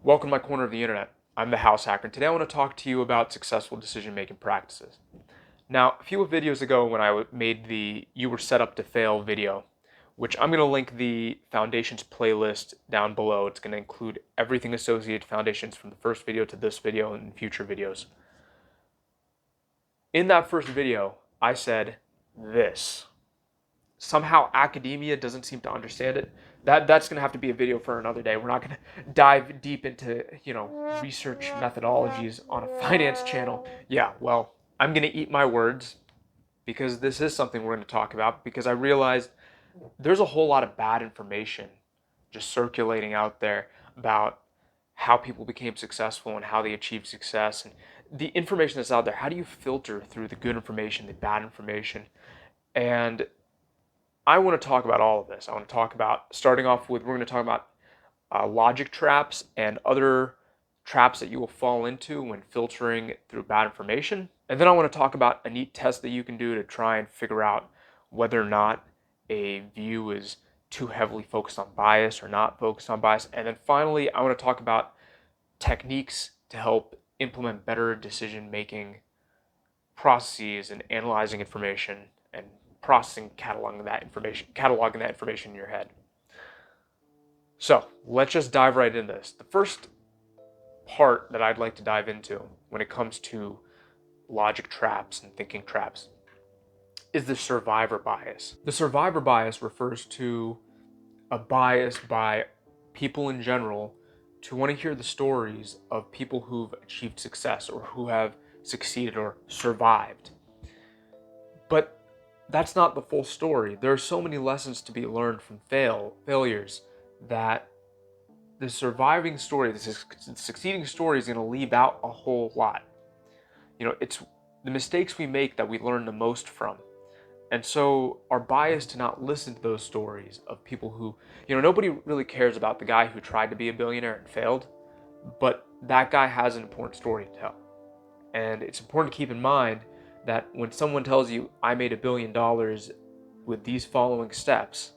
Welcome to my corner of the internet. I'm the house hacker, and today I want to talk to you about successful decision-making practices. Now, a few videos ago when I made the You Were Set Up to Fail video, which I'm going to link the Foundations playlist down below. It's going to include everything associated to Foundations from the first video to this video and future videos. In that first video, I said this. Somehow academia doesn't seem to understand it. That's going to have to be a video for another day. We're not going to dive deep into, research methodologies on a finance channel. Yeah, well, I'm going to eat my words because this is something we're going to talk about, because I realized there's a whole lot of bad information just circulating out there about how people became successful and how they achieved success. And the information that's out there, how do you filter through the good information, the bad information? And I want to talk about all of this. I want to talk about, starting off with, we're going to talk about logic traps and other traps that you will fall into when filtering through bad information. And then I want to talk about a neat test that you can do to try and figure out whether or not a view is too heavily focused on bias or not focused on bias. And then finally, I want to talk about techniques to help implement better decision-making processes and analyzing information and processing, cataloging that information in your head. So let's just dive right into this. The first part that I'd like to dive into when it comes to logic traps and thinking traps is the survivor bias. The survivor bias refers to a bias by people in general to want to hear the stories of people who've achieved success or who have succeeded or survived. But that's not the full story. There are so many lessons to be learned from failures that the surviving story, the succeeding story, is going to leave out a whole lot. It's the mistakes we make that we learn the most from. And so our bias to not listen to those stories of people who, nobody really cares about the guy who tried to be a billionaire and failed, but that guy has an important story to tell. And it's important to keep in mind that when someone tells you, I made $1 billion with these following steps,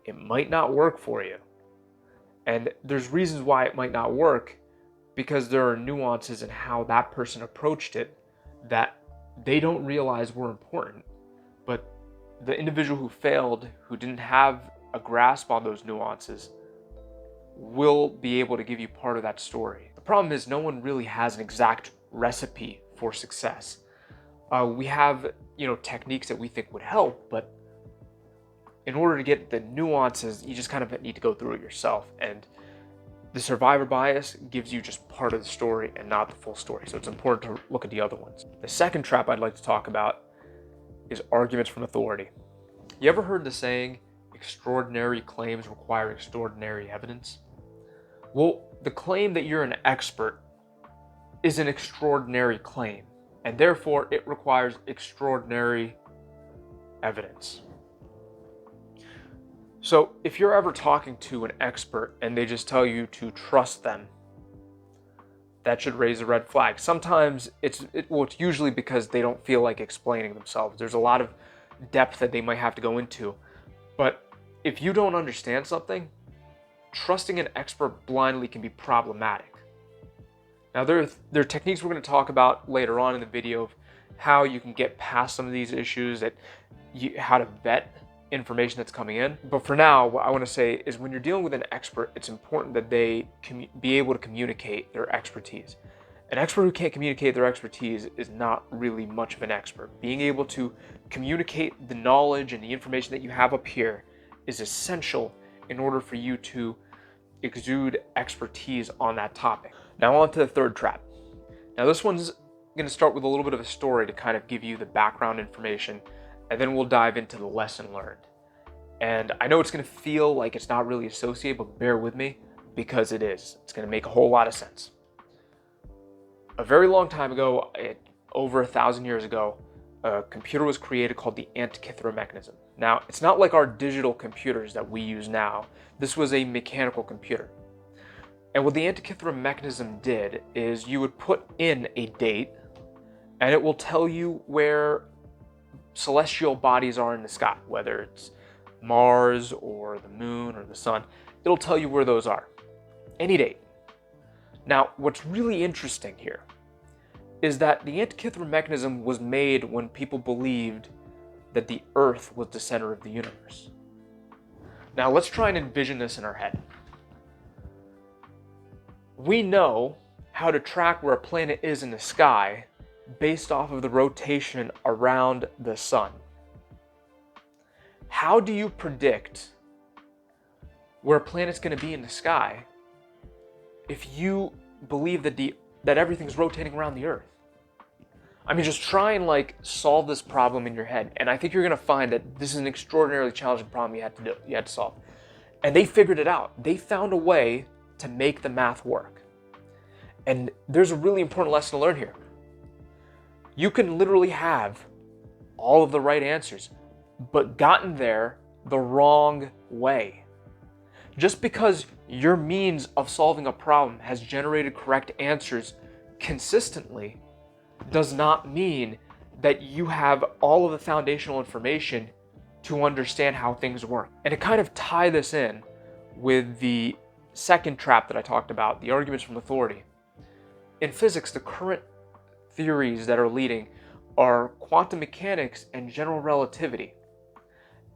it might not work for you. And there's reasons why it might not work, because there are nuances in how that person approached it that they don't realize were important. But the individual who failed, who didn't have a grasp on those nuances, will be able to give you part of that story. The problem is no one really has an exact recipe for success. We have, techniques that we think would help, but in order to get the nuances, you just kind of need to go through it yourself. And the survivor bias gives you just part of the story and not the full story. So it's important to look at the other ones. The second trap I'd like to talk about is arguments from authority. You ever heard the saying, extraordinary claims require extraordinary evidence? Well, the claim that you're an expert is an extraordinary claim, and therefore it requires extraordinary evidence. So if you're ever talking to an expert and they just tell you to trust them, that should raise a red flag. Sometimes it's usually because they don't feel like explaining themselves. There's a lot of depth that they might have to go into. But if you don't understand something, trusting an expert blindly can be problematic. Now, there are techniques we're going to talk about later on in the video of how you can get past some of these issues, how to vet information that's coming in. But for now, what I want to say is when you're dealing with an expert, it's important that they be able to communicate their expertise. An expert who can't communicate their expertise is not really much of an expert. Being able to communicate the knowledge and the information that you have up here is essential in order for you to exude expertise on that topic. Now on to the third trap. Now this one's going to start with a little bit of a story to kind of give you the background information, and then we'll dive into the lesson learned. And I know it's going to feel like it's not really associated, but bear with me because it is. It's going to make a whole lot of sense. A very long time ago, over 1,000 years ago, a computer was created called the Antikythera Mechanism. Now, it's not like our digital computers that we use now. This was a mechanical computer. And what the Antikythera Mechanism did is you would put in a date, and it will tell you where celestial bodies are in the sky, whether it's Mars or the moon or the sun. It'll tell you where those are. Any date. Now, what's really interesting here is that the Antikythera Mechanism was made when people believed that the Earth was the center of the universe. Now, let's try and envision this in our head. We know how to track where a planet is in the sky based off of the rotation around the sun. How do you predict where a planet's going to be in the sky if you believe that everything's rotating around the Earth? I mean, just try and solve this problem in your head, and I think you're going to find that this is an extraordinarily challenging problem you had to solve. And they figured it out. They found a way to make the math work. And there's a really important lesson to learn here. You can literally have all of the right answers, but gotten there the wrong way. Just because your means of solving a problem has generated correct answers consistently does not mean that you have all of the foundational information to understand how things work. And to kind of tie this in with the second trap that I talked about, the arguments from authority. In physics, the current theories that are leading are quantum mechanics and general relativity.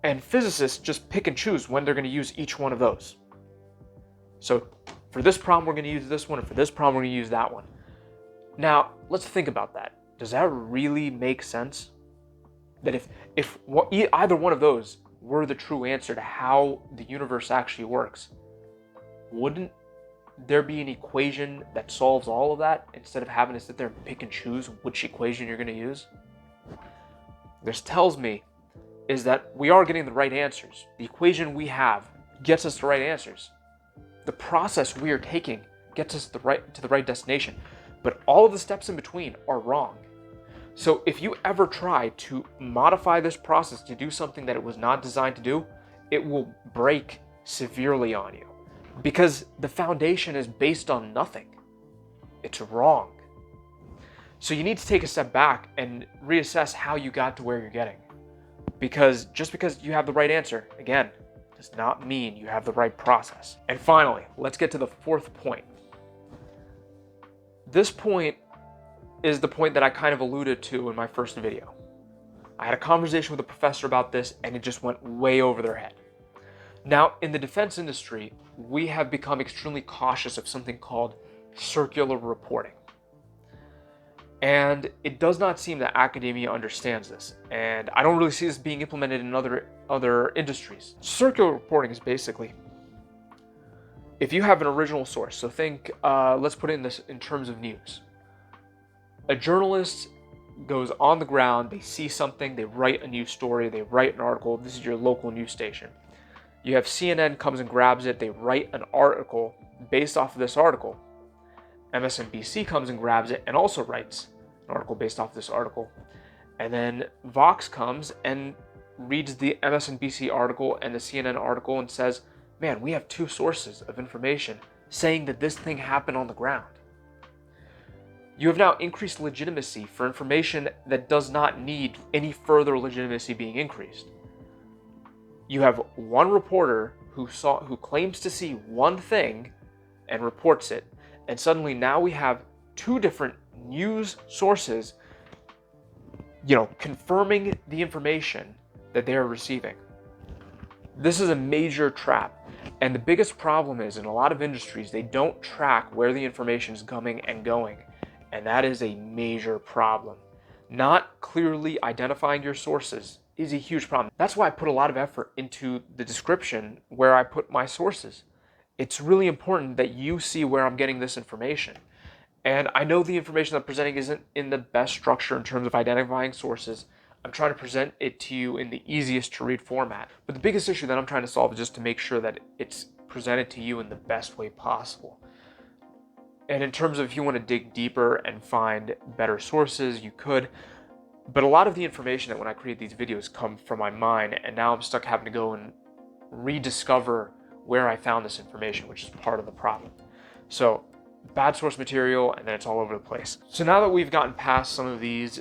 And physicists just pick and choose when they're going to use each one of those. So for this problem, we're going to use this one, and for this problem, we're going to use that one. Now, let's think about that. Does that really make sense? That if either one of those were the true answer to how the universe actually works, wouldn't there be an equation that solves all of that instead of having to sit there and pick and choose which equation you're going to use? This tells me is that we are getting the right answers. The equation we have gets us the right answers. The process we are taking gets us to the right destination, but all of the steps in between are wrong. So if you ever try to modify this process to do something that it was not designed to do, it will break severely on you because the foundation is based on nothing. It's wrong. So you need to take a step back and reassess how you got to where you're getting. Because just because you have the right answer, again, does not mean you have the right process. And finally, let's get to the fourth point. This point is the point that I kind of alluded to in my first video. I had a conversation with a professor about this and it just went way over their head. Now, in the defense industry, we have become extremely cautious of something called circular reporting. And it does not seem that academia understands this. And I don't really see this being implemented in other industries. Circular reporting is basically, if you have an original source, so think, let's put it in terms of news. A journalist goes on the ground, they see something, they write a news story, they write an article. This is your local news station. You have CNN comes and grabs it, they write an article based off of this article. MSNBC comes and grabs it and also writes an article based off of this article. And then Vox comes and reads the MSNBC article and the CNN article and says, man, we have two sources of information saying that this thing happened on the ground. You have now increased legitimacy for information that does not need any further legitimacy being increased. You have one reporter who claims to see one thing and reports it, and suddenly now we have two different news sources, confirming the information that they are receiving. This is a major trap, and the biggest problem is in a lot of industries they don't track where the information is coming and going. And that is a major problem. Not clearly identifying your sources is a huge problem. That's why I put a lot of effort into the description where I put my sources. It's really important that you see where I'm getting this information. And I know the information I'm presenting isn't in the best structure in terms of identifying sources. I'm trying to present it to you in the easiest to read format. But the biggest issue that I'm trying to solve is just to make sure that it's presented to you in the best way possible. And in terms of if you want to dig deeper and find better sources, you could. But a lot of the information that when I create these videos come from my mind, and now I'm stuck having to go and rediscover where I found this information, which is part of the problem. So bad source material, and then it's all over the place. So now that we've gotten past some of these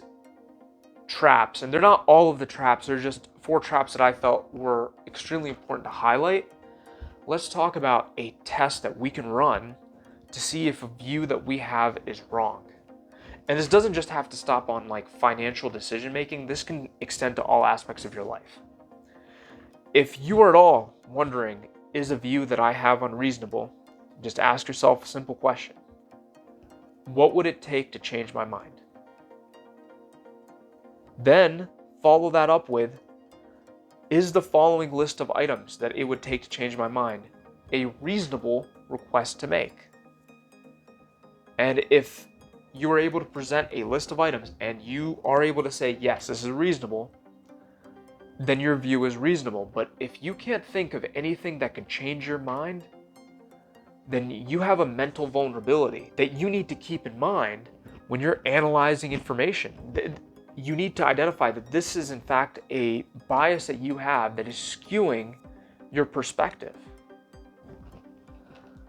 traps, and they're not all of the traps, they're just 4 traps that I felt were extremely important to highlight, let's talk about a test that we can run to see if a view that we have is wrong. And this doesn't just have to stop on like financial decision making. This can extend to all aspects of your life. If you are at all wondering, is a view that I have unreasonable? Just ask yourself a simple question. What would it take to change my mind? Then follow that up with, is the following list of items that it would take to change my mind a reasonable request to make? And if you are able to present a list of items and you are able to say, yes, this is reasonable, then your view is reasonable. But if you can't think of anything that can change your mind, then you have a mental vulnerability that you need to keep in mind when you're analyzing information. You need to identify that this is in fact a bias that you have that is skewing your perspective.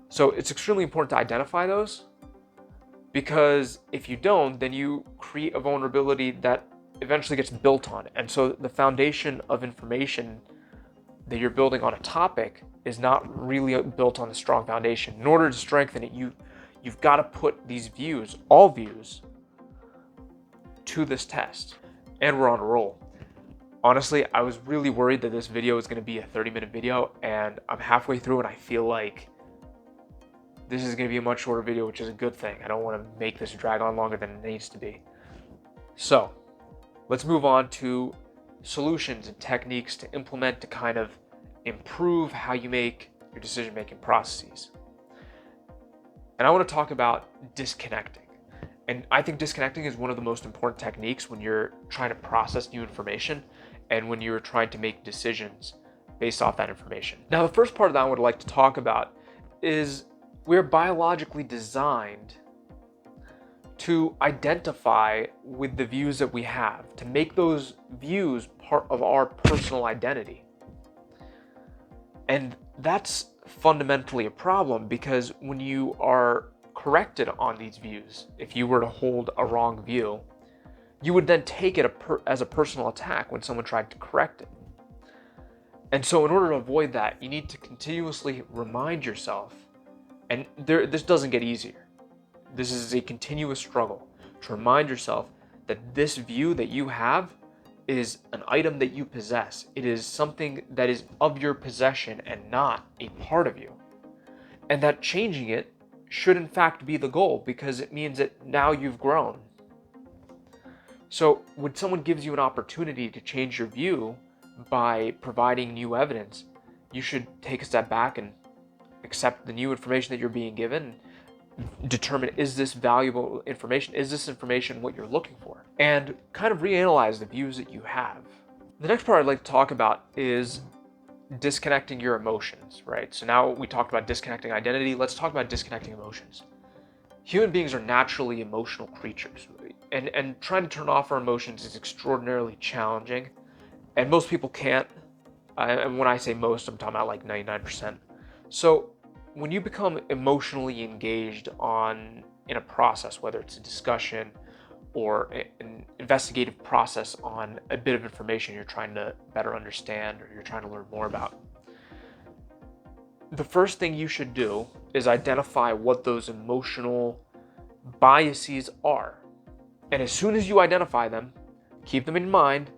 So it's extremely important to identify those, because if you don't, then you create a vulnerability that eventually gets built on. And so the foundation of information that you're building on a topic is not really built on a strong foundation. In order to strengthen it, you've got to put these views, all views, to this test. And we're on a roll. Honestly, I was really worried that this video was going to be a 30-minute video, and I'm halfway through and I feel like this is going to be a much shorter video, which is a good thing. I don't want to make this drag on longer than it needs to be. So let's move on to solutions and techniques to implement to kind of improve how you make your decision-making processes. And I want to talk about disconnecting. And I think disconnecting is one of the most important techniques when you're trying to process new information and when you're trying to make decisions based off that information. Now, the first part that I would like to talk about is we're biologically designed to identify with the views that we have, to make those views part of our personal identity. And that's fundamentally a problem, because when you are corrected on these views, if you were to hold a wrong view, you would then take it as a personal attack when someone tried to correct it. And so in order to avoid that, you need to continuously remind yourself, and this doesn't get easier. This is a continuous struggle to remind yourself that this view that you have is an item that you possess. It is something that is of your possession and not a part of you. And that changing it should in fact be the goal, because it means that now you've grown. So when someone gives you an opportunity to change your view by providing new evidence, you should take a step back and accept the new information that you're being given, determine, is this valuable information? Is this information what you're looking for? And kind of reanalyze the views that you have. The next part I'd like to talk about is disconnecting your emotions, right? So now we talked about disconnecting identity. Let's talk about disconnecting emotions. Human beings are naturally emotional creatures, and trying to turn off our emotions is extraordinarily challenging, and most people can't. And when I say most, I'm talking about like 99%. So when you become emotionally engaged in a process, whether it's a discussion or an investigative process on a bit of information you're trying to better understand or you're trying to learn more about, the first thing you should do is identify what those emotional biases are. And as soon as you identify them, keep them in mind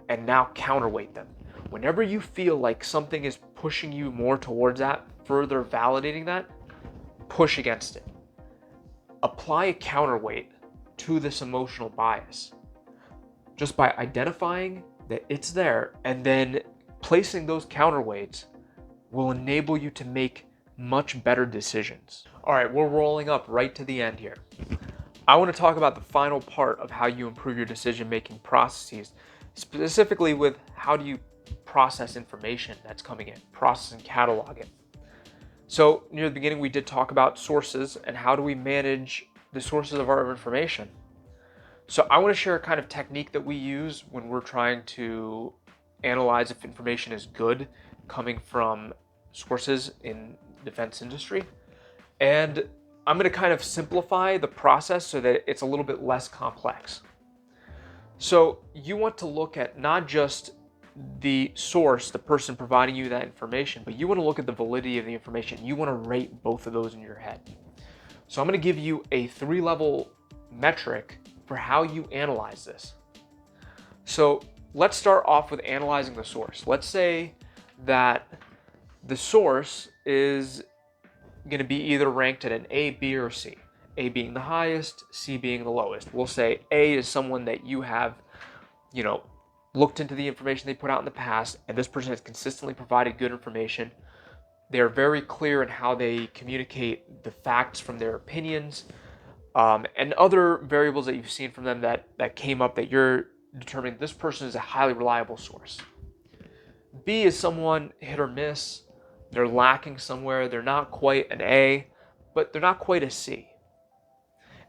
and now counterweight them. Whenever you feel like something is pushing you more towards that, further validating that, push against it. Apply a counterweight to this emotional bias just by identifying that it's there, and then placing those counterweights will enable you to make much better decisions. All right, we're rolling up right to the end here. I want to talk about the final part of how you improve your decision-making processes, specifically with how do you process information that's coming in, process and catalog it. So near the beginning, we did talk about sources and how do we manage the sources of our information. So I want to share a kind of technique that we use when we're trying to analyze if information is good coming from sources in the defense industry. And I'm going to kind of simplify the process so that it's a little bit less complex. So you want to look at not just the source, the person providing you that information, but you want to look at the validity of the information. You want to rate both of those in your head. So I'm going to give you a 3-level metric for how you analyze this. So let's start off with analyzing the source. Let's say that the source is going to be either ranked at an A, B, or C. A being the highest, C being the lowest. We'll say A is someone that you have, looked into the information they put out in the past, and this person has consistently provided good information. They're very clear in how they communicate the facts from their opinions, and other variables that you've seen from them that came up that you're determining this person is a highly reliable source. B is someone hit or miss. They're lacking somewhere. They're not quite an A, but they're not quite a C.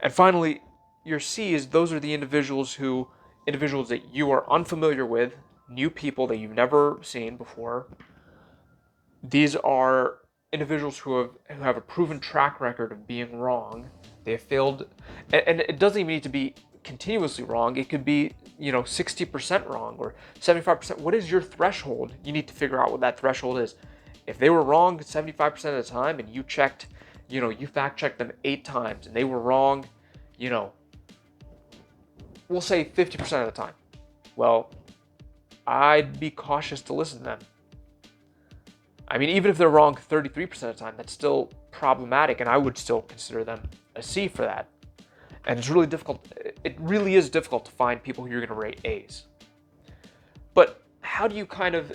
And finally, your C is those are the individuals that you are unfamiliar with, new people that you've never seen before. These are individuals who have a proven track record of being wrong. They have failed, and it doesn't even need to be continuously wrong. It could be 60% wrong or 75%. What is your threshold? You need to figure out what that threshold is. If they were wrong 75% of the time and you checked, you fact checked them 8 times and they were wrong, we'll say 50% of the time. Well, I'd be cautious to listen to them. I mean, even if they're wrong 33% of the time, that's still problematic, and I would still consider them a C for that. And it's really difficult. It really is difficult to find people who you're going to rate A's. But how do you kind of,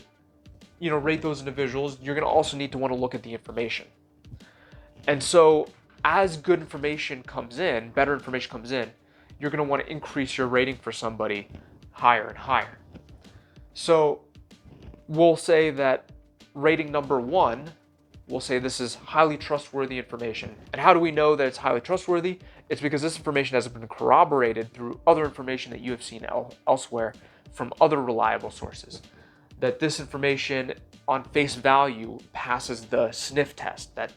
rate those individuals? You're going to also need to want to look at the information. And so as good information comes in, better information comes in, you're going to want to increase your rating for somebody higher and higher. So we'll say that rating number 1, we'll say this is highly trustworthy information. And how do we know that it's highly trustworthy? It's because this information has been corroborated through other information that you have seen elsewhere from other reliable sources. That this information on face value passes the sniff test. That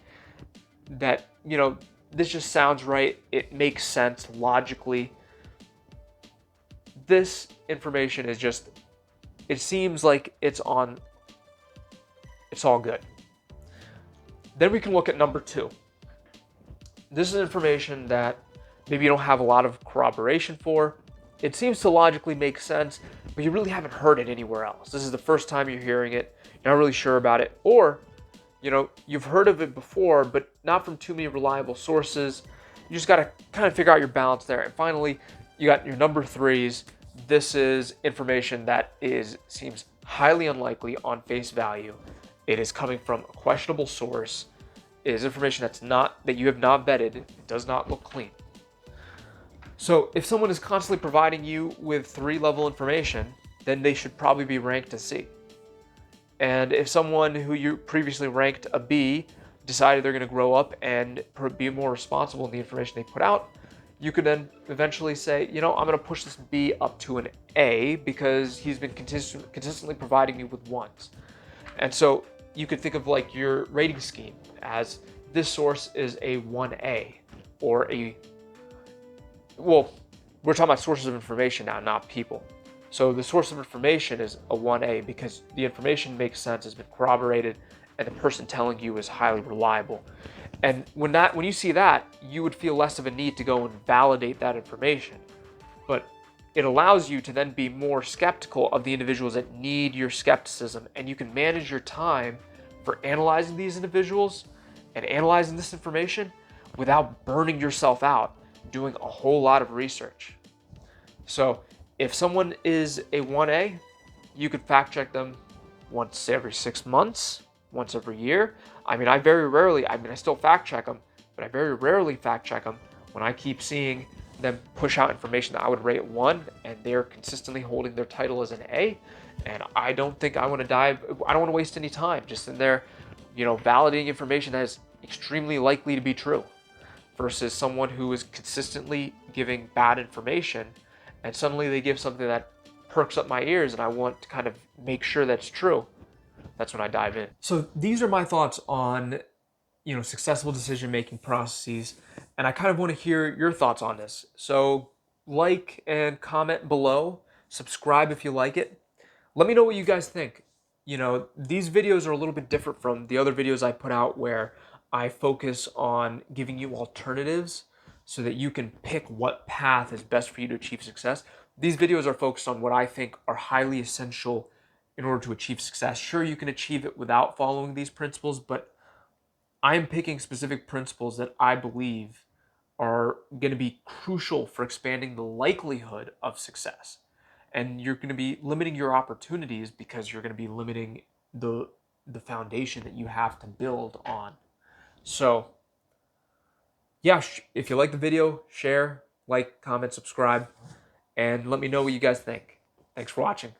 this just sounds right. It makes sense logically. This information is just, it seems like it's all good. Then we can look at number 2. This is information that maybe you don't have a lot of corroboration for. It seems to logically make sense, but you really haven't heard it anywhere else. This is the first time you're hearing it. You're not really sure about it. Or, you've heard of it before, but not from too many reliable sources. You just got to kind of figure out your balance there. And finally, you got your number 3s. This is information that seems highly unlikely on face value. It is coming from a questionable source. It is information that you have not vetted. It does not look clean. So if someone is constantly providing you with 3-level information, then they should probably be ranked a C. And if someone who you previously ranked a B decided they're going to grow up and be more responsible in the information they put out, you could then eventually say, I'm going to push this B up to an A because he's been consistently providing me with 1s. And so you could think of like your rating scheme as this source is a 1A or we're talking about sources of information now, not people. So the source of information is a 1A because the information makes sense, has been corroborated, and the person telling you is highly reliable. And when you see that, you would feel less of a need to go and validate that information. But it allows you to then be more skeptical of the individuals that need your skepticism, and you can manage your time for analyzing these individuals and analyzing this information without burning yourself out doing a whole lot of research. So if someone is a 1A, you could fact check them once every 6 months, once every year. I still fact check them, but I very rarely fact check them when I keep seeing them push out information that I would rate 1 and they're consistently holding their title as an A. And I don't think I want to waste any time just in there, validating information that is extremely likely to be true versus someone who is consistently giving bad information and suddenly they give something that perks up my ears and I want to kind of make sure that's true. That's when I dive in. So these are my thoughts on, successful decision-making processes. And I kind of want to hear your thoughts on this. So like and comment below, subscribe if you like it. Let me know what you guys think. You know, these videos are a little bit different from the other videos I put out where I focus on giving you alternatives so that you can pick what path is best for you to achieve success. These videos are focused on what I think are highly essential in order to achieve success. Sure, you can achieve it without following these principles, but I am picking specific principles that I believe are going to be crucial for expanding the likelihood of success. And you're going to be limiting your opportunities because you're going to be limiting the foundation that you have to build on. So, yeah, if you like the video, share, like, comment, subscribe, and let me know what you guys think. Thanks for watching.